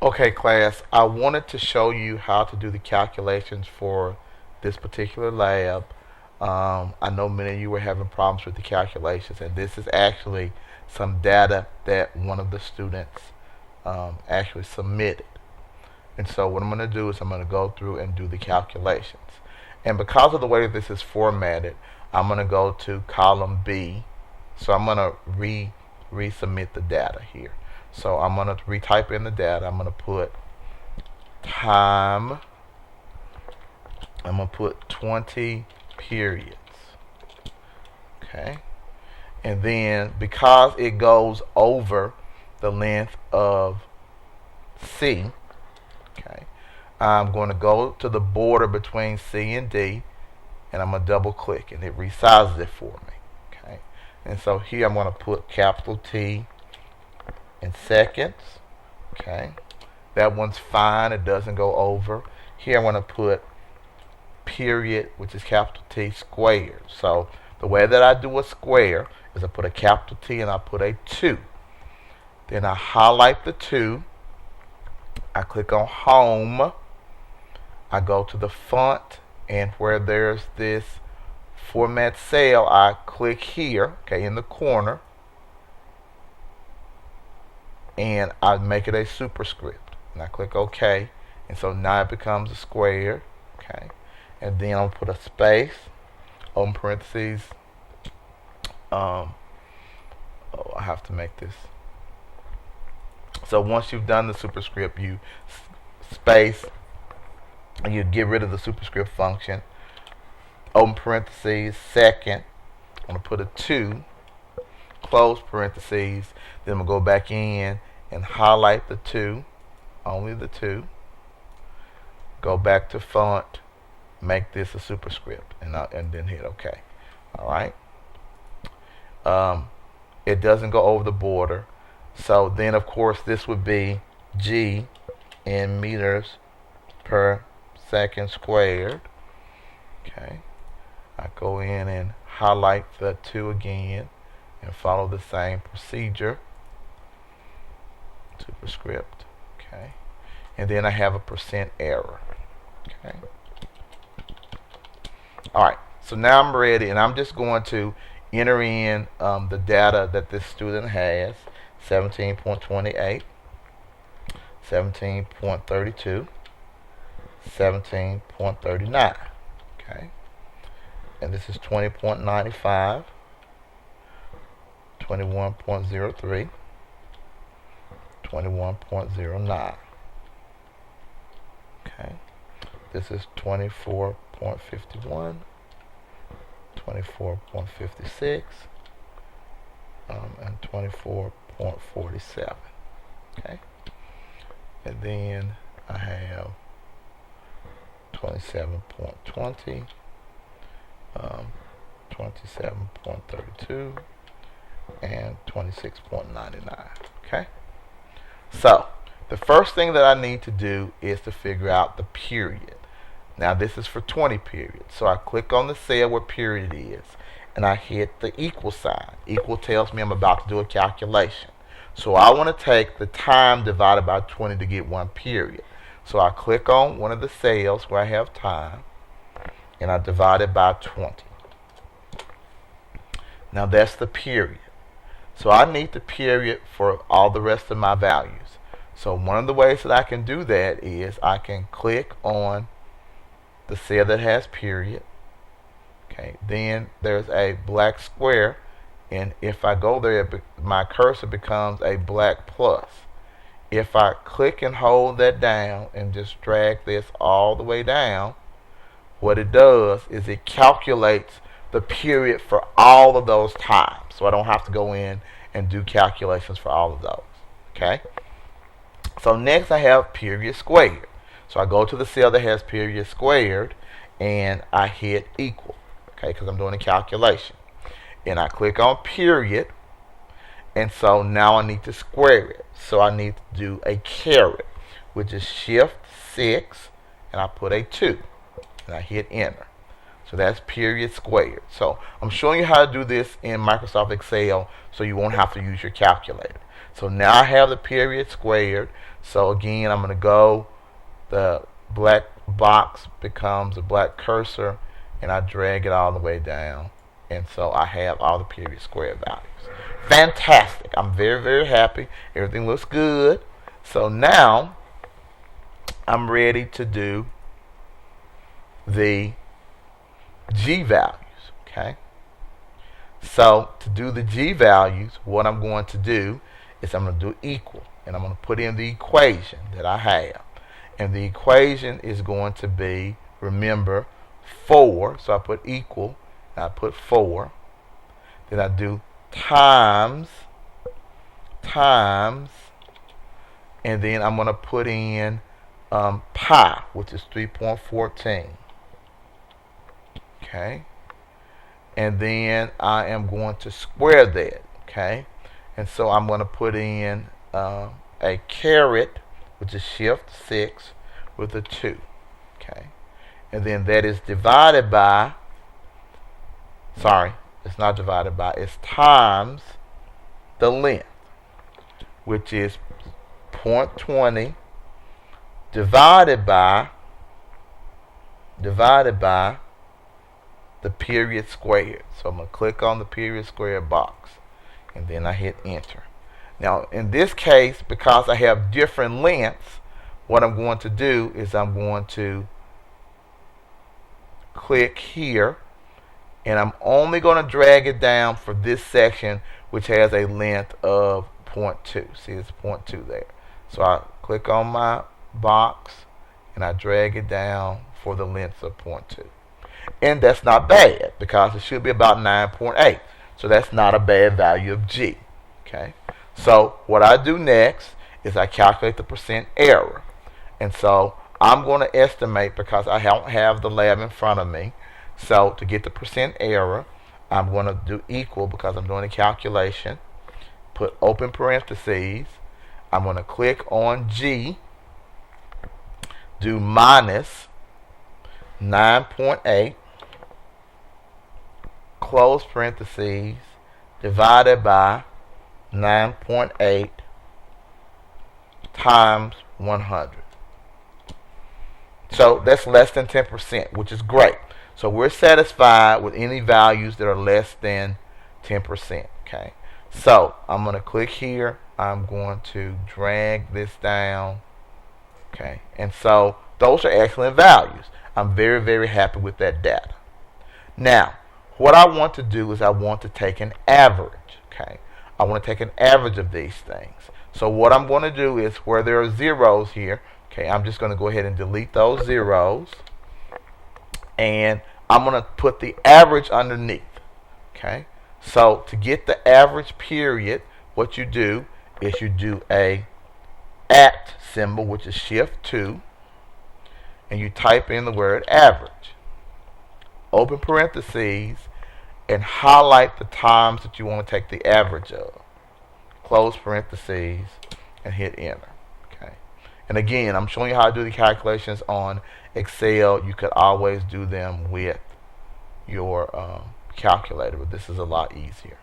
Okay, class, I wanted to show you how to do the calculations for this particular lab. I know many of you were having problems with the calculations, and this is actually some data that one of the students actually submitted. And so what I'm going to do is I'm going to go through and do the calculations. And because of the way this is formatted, I'm going to go to column B. So I'm going to resubmit the data here. So I'm going to retype in the data. I'm going to put time. I'm going to put 20 periods. Okay. And then because it goes over the length of C, okay, I'm going to go to the border between C and D, and I'm going to double click, and it resizes it for me. Okay. And so here I'm going to put capital T in seconds. Okay, that one's fine, it doesn't go over. Here I'm going to put period, which is capital T squared. So the way that I do a square is I put a capital T and I put a 2. Then I highlight the 2. I click on home. I go to the font, and where there's this format cell, I click here, okay, in the corner, and I make it a superscript, and I click OK, and so now it becomes a square. Okay, and then I'll put a space, open parentheses. I have to make this. So once you've done the superscript, you space, and you get rid of the superscript function. Open parentheses, second. I'm going to put a 2, close parentheses. Then I'm going to go back in and highlight the 2, only the 2. Go back to font, make this a superscript, and then hit OK. All right. It doesn't go over the border. So then, of course, this would be G in meters per second squared. Okay. I go in and highlight the 2 again and follow the same procedure. Superscript. Okay. And then I have a percent error. Okay. Alright. So now I'm ready, and I'm just going to enter in the data that this student has. 17.28, 17.32, 17.39. Okay. And this is 20.95, 21.03, 21.09. Okay. This is 24.51, 24.56, and 24.47. Okay. And then I have 27.20, 27.32, and 26.99. Okay. So the first thing that I need to do is to figure out the period. Now this is for 20 periods. So I click on the cell where period is, and I hit the equal sign. Equal tells me I'm about to do a calculation. So I want to take the time divided by 20 to get one period. So I click on one of the cells where I have time, and I divide it by 20. Now that's the period. So I need the period for all the rest of my values. So one of the ways that I can do that is I can click on the cell that has period. Okay, then there's a black square, and if I go there, my cursor becomes a black plus. If I click and hold that down and just drag this all the way down, what it does is it calculates the period for all of those times. So I don't have to go in and do calculations for all of those. Okay. So next I have period squared. So I go to the cell that has period squared, and I hit equal. Okay, because I'm doing a calculation. And I click on period, and so now I need to square it. So I need to do a caret, which is shift 6, and I put a 2, and I hit enter. So that's period squared. So I'm showing you how to do this in Microsoft Excel so you won't have to use your calculator. So now I have the period squared. So again, I'm going to go, the black box becomes a black cursor, and I drag it all the way down. And so I have all the period squared values. Fantastic. I'm very, very happy. Everything looks good. So now I'm ready to do the G values. Okay. So to do the G values, what I'm going to do is I'm going to do equal, and I'm going to put in the equation that I have. And the equation is going to be, remember, 4. So I put equal, and I put 4. Then I do times, and then I'm going to put in pi, which is 3.14. Okay. And then I am going to square that. Okay. And so I'm going to put in a caret, which is shift 6 with a 2. Okay. And then that is divided by, sorry, it's not divided by, it's times the length, which is 0.20 divided by the period squared. So I'm going to click on the period squared box, and then I hit enter. Now in this case, because I have different lengths, what I'm going to do is I'm going to click here, and I'm only going to drag it down for this section, which has a length of 0.2. See, it's 0.2 there. So I click on my box, and I drag it down for the length of 0.2. And that's not bad, because it should be about 9.8. So that's not a bad value of G. Okay. So what I do next is I calculate the percent error. And so I'm going to estimate, because I don't have the lab in front of me. So to get the percent error, I'm going to do equal, because I'm doing a calculation. Put open parentheses. I'm going to click on G. Do minus 9.8, close parentheses, divided by 9.8 times 100. So that's less than 10%, which is great. So we're satisfied with any values that are less than 10%. Okay. So I'm going to click here. I'm going to drag this down. Okay. And so those are excellent values. I'm very, very happy with that data. Now, what I want to do is I want to take an average. Okay. I want to take an average of these things. So what I'm going to do is, where there are zeros here, okay, I'm just going to go ahead and delete those zeros. And I'm going to put the average underneath. Okay. So to get the average period, what you do is you do a @ symbol, which is shift 2. And you type in the word average. Open parentheses, and highlight the times that you want to take the average of. Close parentheses, and hit enter. Okay. And again, I'm showing you how to do the calculations on Excel. You could always do them with your calculator, but this is a lot easier.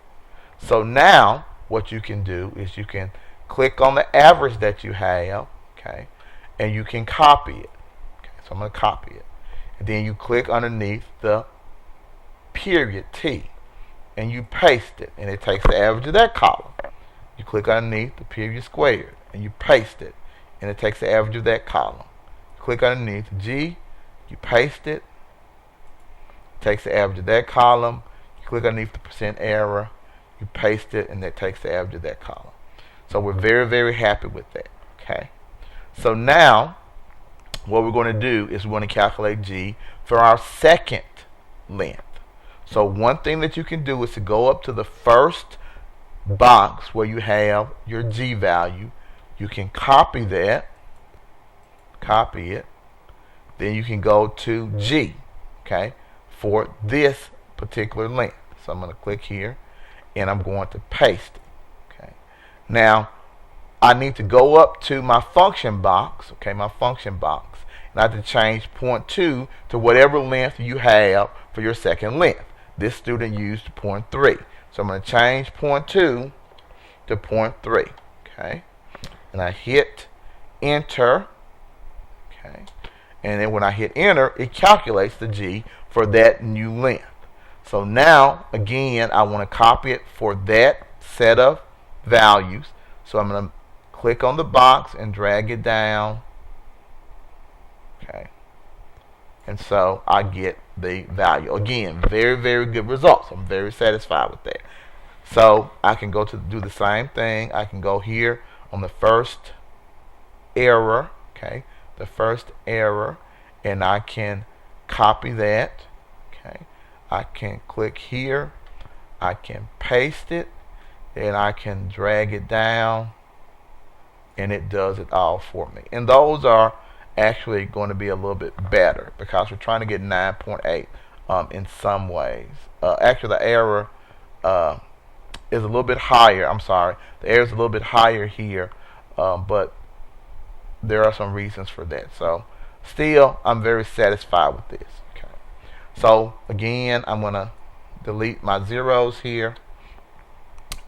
So now what you can do is you can click on the average that you have, okay, and you can copy it. Okay, so I'm going to copy it. And then you click underneath the period T, and you paste it, and it takes the average of that column. You click underneath the period squared, and you paste it, and it takes the average of that column. You click underneath G, you paste it, takes the average of that column. You click underneath the percent error, you paste it, and that takes the average of that column. So we're very, very happy with that. Okay. So now what we're going to do is we're going to calculate G for our second length. So one thing that you can do is to go up to the first box where you have your G value. You can copy that, copy it. Then you can go to G, okay, for this particular length. So I'm going to click here, and I'm going to paste it. Okay. Now I need to go up to my function box, okay, my function box, and I have to change 0.2 to whatever length you have for your second length. This student used 0.3, so I'm going to change 0.2 to 0.3. Okay, and I hit enter. Okay, and then when I hit enter, it calculates the G for that new length. So now, again, I want to copy it for that set of values. So I'm going to click on the box and drag it down. Okay, and so I get the value. Again, very, very good results. I'm very satisfied with that. So I can go to do the same thing. I can go here on the first error. Okay, the first error, and I can copy that. Okay, I can click here, I can paste it, and I can drag it down, and it does it all for me. And those are actually going to be a little bit better because we're trying to get 9.8 in some ways. Actually, the error is a little bit higher. I'm sorry, the error is a little bit higher here, but there are some reasons for that. So still, I'm very satisfied with this. Okay. So again, I'm going to delete my zeros here,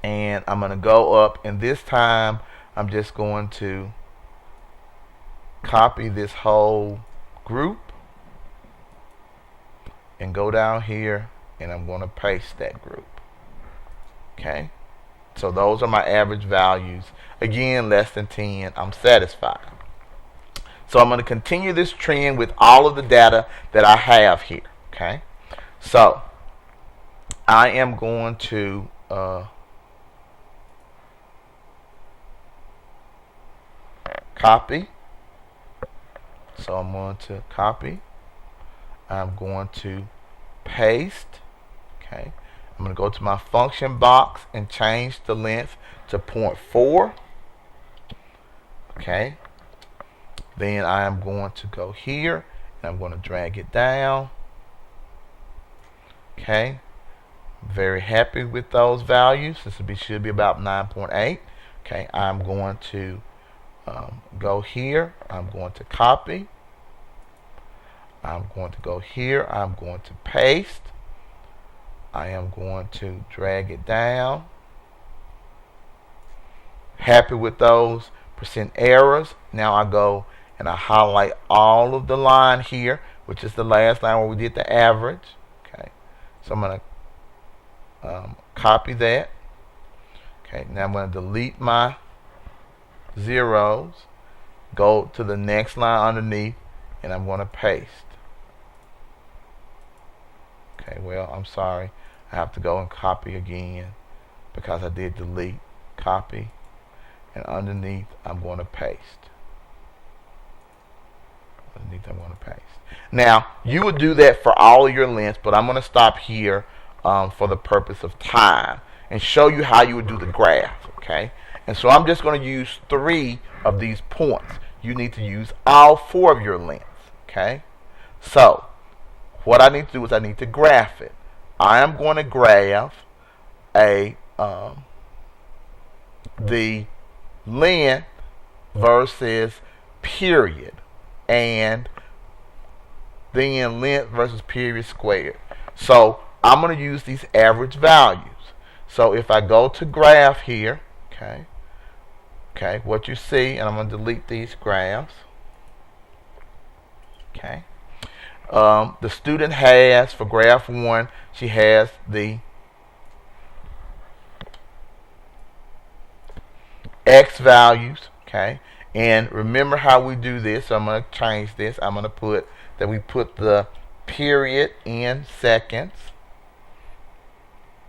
and I'm going to go up, and this time I'm just going to copy this whole group and go down here, and I'm going to paste that group. Okay, so those are my average values. Again, less than 10. I'm satisfied. So I'm going to continue this trend with all of the data that I have here. Okay, so I am going to copy. So I'm going to copy. I'm going to paste. Okay, I'm going to go to my function box and change the length to 0.4. Okay, then I am going to go here and I'm going to drag it down. Okay, very happy with those values. This should be about 9.8. Okay, I'm going to go here. I'm going to copy. I'm going to go here. I'm going to paste. I am going to drag it down. Happy with those percent errors. Now I go and I highlight all of the line here, which is the last line where we did the average. Okay, so I'm going to copy that. Okay, now I'm going to delete my zeros, go to the next line underneath, and I'm going to paste. Okay, well, I'm sorry, I have to go and copy again because I did delete. Copy, and underneath I'm going to paste. Underneath I'm going to paste. Now you would do that for all of your lengths, but I'm going to stop here for the purpose of time and show you how you would do the graph. Okay, and so I'm just going to use 3 of these points. You need to use all 4 of your lengths. Okay, so what I need to do is I need to graph it. I am going to graph the length versus period, and then length versus period squared. So I'm going to use these average values. So if I go to graph here, okay, what you see, and I'm going to delete these graphs. Okay, the student has, for graph 1, she has the X values. Okay, and remember how we do this. So I'm going to change this. I'm going to put that we put the period in seconds.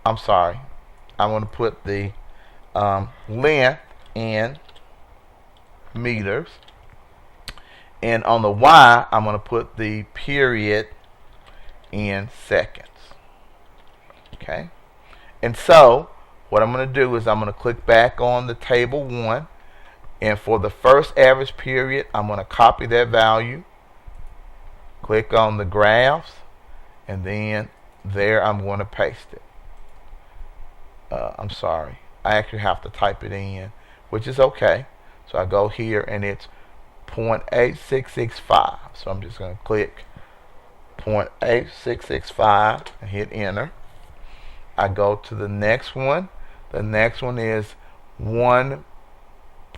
I'm sorry, I'm going to put the length in meters, and on the Y I'm going to put the period in seconds. Okay, and so what I'm going to do is I'm going to click back on the table 1, and for the first average period I'm going to copy that value, click on the graphs, and then there I'm going to paste it. I'm sorry, I actually have to type it in, which is okay. So I go here and it's 0.8665. So I'm just going to click 0.8665 and hit enter. I go to the next one. The next one is 1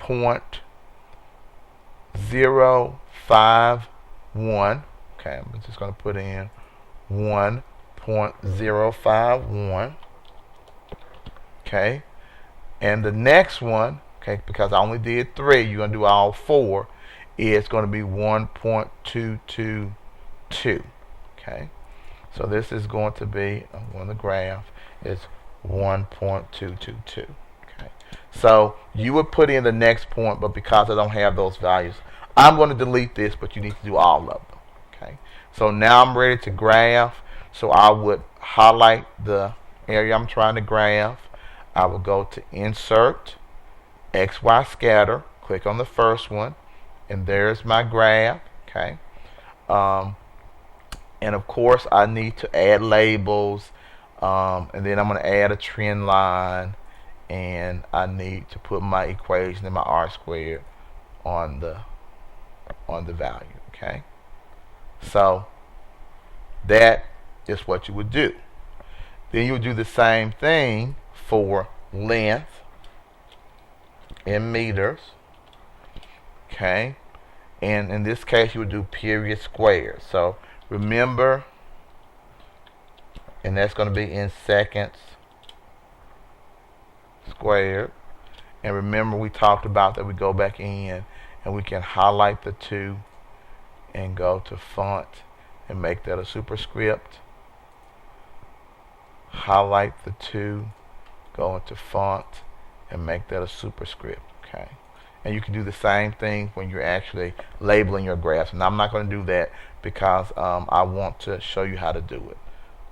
1.051. Okay, I'm just going to put in 1.051. Okay, and the next one, okay, because I only did 3, you're going to do all 4, is going to be 1.222. Okay, so this is going to be on the graph is 1.222. Okay, so you would put in the next point, but because I don't have those values, I'm going to delete this, but you need to do all of them. Okay, so now I'm ready to graph. So I would highlight the area I'm trying to graph. I will go to Insert, XY Scatter, click on the first one, and there's my graph. Okay, and of course I need to add labels, and then I'm going to add a trend line, and I need to put my equation and my R squared on the value. Okay, so that is what you would do. Then you would do the same thing for length in meters. Okay, and in this case you would do period squared. So remember, and that's going to be in seconds squared. And remember, we talked about that we go back in and we can highlight the 2 and go to font and make that a superscript. Highlight the 2, go into font and make that a superscript. Okay, and you can do the same thing when you're actually labeling your graphs. And I'm not going to do that because I want to show you how to do it.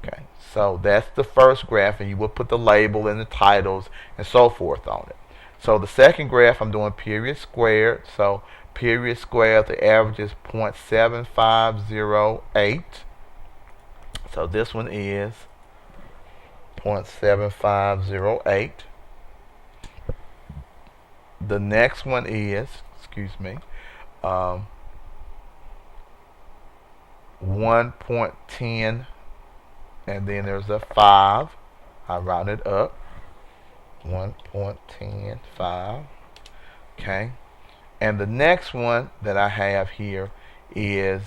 Okay, so that's the first graph, and you will put the label and the titles and so forth on it. So the second graph, I'm doing period squared. So period squared, the average is 0.7508. So this one is 0.7508. The next one is, 1.10, and then there's a 5. I round it up. 1.105. Okay, and the next one that I have here is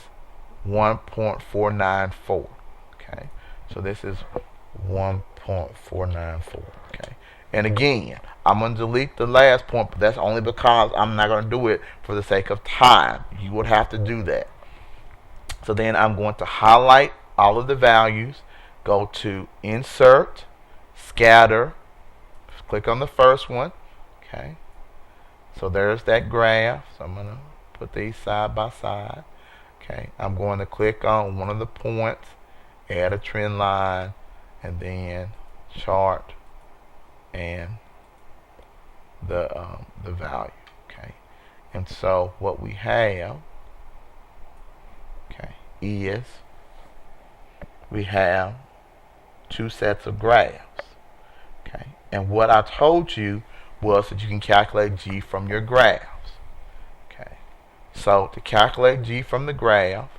1.494. Okay, so this is 1.494. Okay, and again, I'm going to delete the last point, but that's only because I'm not going to do it for the sake of time. You would have to do that. So then I'm going to highlight all of the values, go to Insert, Scatter, click on the first one. Okay, so there's that graph. So I'm going to put these side by side. Okay, I'm going to click on one of the points, add a trend line, and then chart and the value. Okay, and so what we have, okay, is we have 2 sets of graphs. Okay, and what I told you was that you can calculate G from your graphs. Okay, so to calculate G from the graph,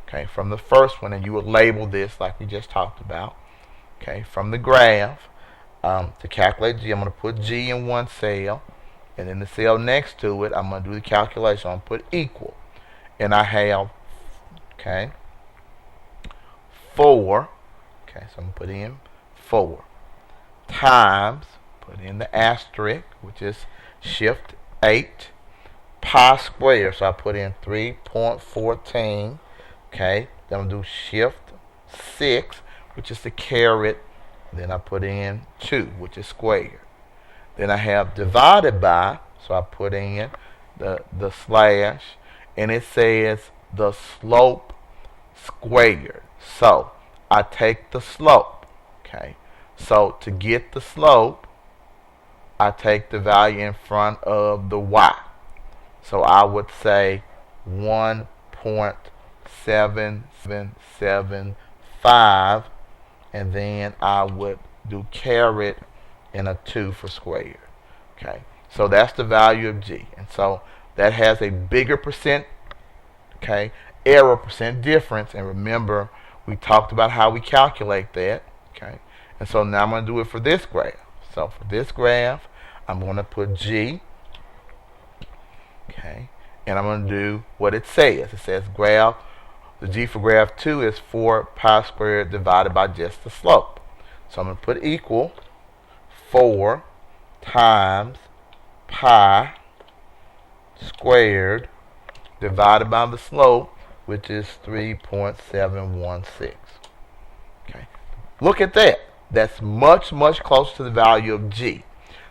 okay, from the first one, and you would label this like we just talked about. Okay, from the graph, to calculate G, I'm going to put G in one cell, and in the cell next to it, I'm going to do the calculation. I'm going to put equal, and I have, okay, 4. Okay, so I'm going to put in 4 times, put in the asterisk, which is shift 8, pi squared. So I put in 3.14. Okay, then I'm going to do shift 6, which is the caret. Then I put in 2, which is squared. Then I have divided by, so I put in the slash, and it says the slope squared. So I take the slope. Okay, so to get the slope, I take the value in front of the y. So I would say 1.7775, and then I would do caret and a 2 for squared. Okay, so that's the value of G, and so that has a bigger percent, okay, error percent difference. And remember, we talked about how we calculate that. Okay, and so now I'm going to do it for this graph. So for this graph, I'm going to put G Okay, and I'm going to do what it says. It says graph, the g for graph 2 is 4 pi squared divided by just the slope. So I'm going to put equal 4 times pi squared divided by the slope, which is 3.716. Okay, look at that. That's much, much closer to the value of g.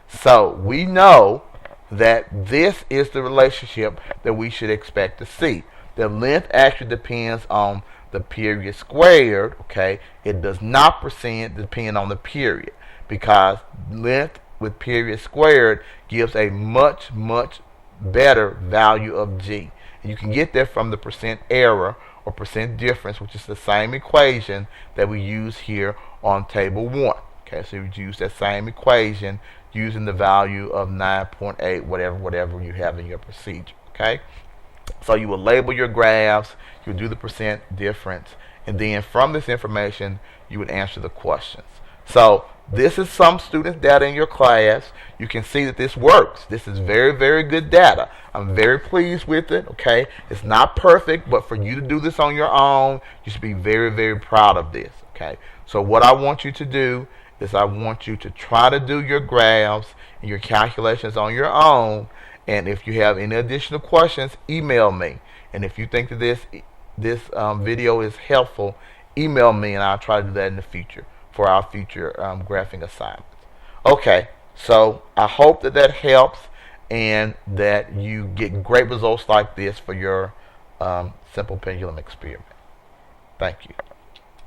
So we know that this is the relationship that we should expect to see. The length actually depends on the period squared, okay? It does not depend on the period, because length with period squared gives a much, much better value of g. And you can get that from the percent error or percent difference, which is the same equation that we use here on table 1. Okay, so you use that same equation using the value of 9.8, whatever you have in your procedure. Okay, so you will label your graphs, you'll do the percent difference, and then from this information you would answer the questions. So this is some student data in your class. You can see that this works. This is very, very good data. I'm very pleased with it. Okay, it's not perfect, but for you to do this on your own, you should be very, very proud of this. Okay, so what I want you to do is I want you to try to do your graphs and your calculations on your own. And if you have any additional questions, email me. And if you think that this video is helpful, email me, and I'll try to do that in the future for our future graphing assignments. Okay, so I hope that that helps and that you get great results like this for your simple pendulum experiment. Thank you.